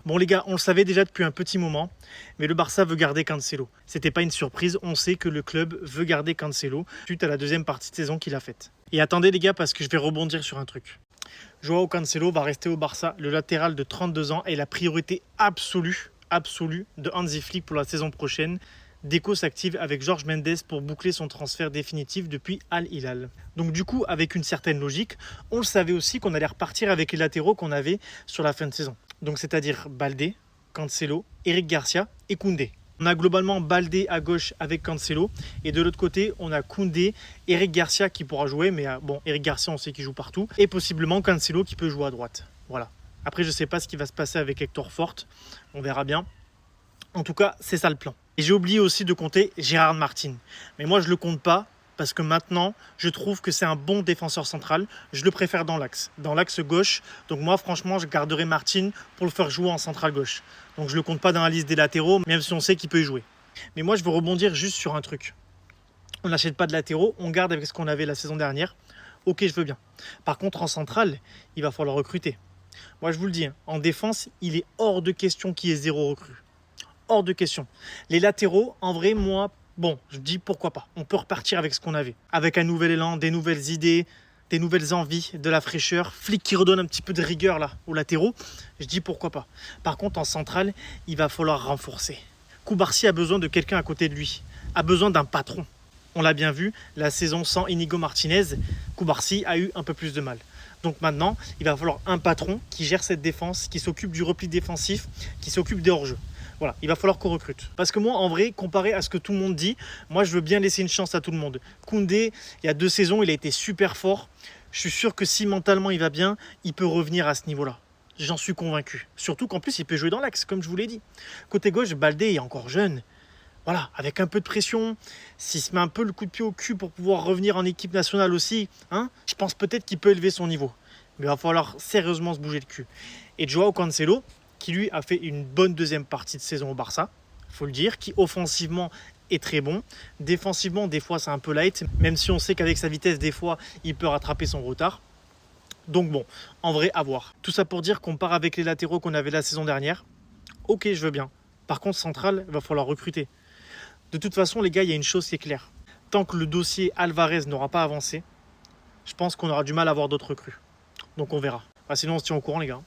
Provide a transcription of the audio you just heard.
Bon les gars, on le savait déjà depuis un petit moment, mais le Barça veut garder Cancelo. C'était pas une surprise, on sait que le club veut garder Cancelo suite à la deuxième partie de saison qu'il a faite. Et attendez les gars, parce que je vais rebondir sur un truc. Joao Cancelo va rester au Barça, le latéral de 32 ans est la priorité absolue de Hansi Flick pour la saison prochaine. Deco s'active avec Jorge Mendes pour boucler son transfert définitif depuis Al Hilal. Donc du coup, avec une certaine logique, on le savait aussi qu'on allait repartir avec les latéraux qu'on avait sur la fin de saison. Donc c'est-à-dire Baldé, Cancelo, Eric Garcia et Koundé. On a globalement Baldé à gauche avec Cancelo et de l'autre côté, on a Koundé, Eric Garcia qui pourra jouer, mais bon, Eric Garcia on sait qu'il joue partout, et possiblement Cancelo qui peut jouer à droite. Voilà. Après, je ne sais pas ce qui va se passer avec Hector Fort, on verra bien. En tout cas, c'est ça le plan. Et j'ai oublié aussi de compter Gérard Martin. Mais moi, je ne le compte pas parce que maintenant, je trouve que c'est un bon défenseur central. Je le préfère dans l'axe gauche. Donc moi, franchement, je garderai Martin pour le faire jouer en centrale gauche. Donc je ne le compte pas dans la liste des latéraux, même si on sait qu'il peut y jouer. Mais moi, je veux rebondir juste sur un truc. On n'achète pas de latéraux, on garde avec ce qu'on avait la saison dernière. Ok, je veux bien. Par contre, en centrale, il va falloir recruter. Moi, je vous le dis, en défense, il est hors de question qu'il y ait 0 recrue. Hors de question. Les latéraux, en vrai, moi, bon, je dis pourquoi pas. On peut repartir avec ce qu'on avait. Avec un nouvel élan, des nouvelles idées, des nouvelles envies, de la fraîcheur. Flick qui redonne un petit peu de rigueur là aux latéraux. Je dis pourquoi pas. Par contre, en centrale, il va falloir renforcer. Koubarsi a besoin de quelqu'un à côté de lui. A besoin d'un patron. On l'a bien vu, la saison sans Inigo Martinez, Koubarsi a eu un peu plus de mal. Donc maintenant, il va falloir un patron qui gère cette défense, qui s'occupe du repli défensif, qui s'occupe des hors-jeux. Voilà, il va falloir qu'on recrute. Parce que moi, en vrai, comparé à ce que tout le monde dit, moi, je veux bien laisser une chance à tout le monde. Koundé, il y a 2 saisons, il a été super fort. Je suis sûr que si mentalement il va bien, il peut revenir à ce niveau-là. J'en suis convaincu. Surtout qu'en plus, il peut jouer dans l'axe, comme je vous l'ai dit. Côté gauche, Baldé est encore jeune. Voilà, avec un peu de pression, s'il se met un peu le coup de pied au cul pour pouvoir revenir en équipe nationale aussi, je pense peut-être qu'il peut élever son niveau. Mais il va falloir sérieusement se bouger le cul. Et Joao Cancelo, qui lui a fait une bonne deuxième partie de saison au Barça, il faut le dire, qui offensivement est très bon. Défensivement, des fois, c'est un peu light, même si on sait qu'avec sa vitesse, des fois, il peut rattraper son retard. Donc bon, en vrai, à voir. Tout ça pour dire qu'on part avec les latéraux qu'on avait la saison dernière. Ok, je veux bien. Par contre, central, il va falloir recruter. De toute façon, les gars, il y a une chose qui est claire. Tant que le dossier Alvarez n'aura pas avancé, je pense qu'on aura du mal à avoir d'autres recrues. Donc on verra. Sinon, on se tient au courant, les gars.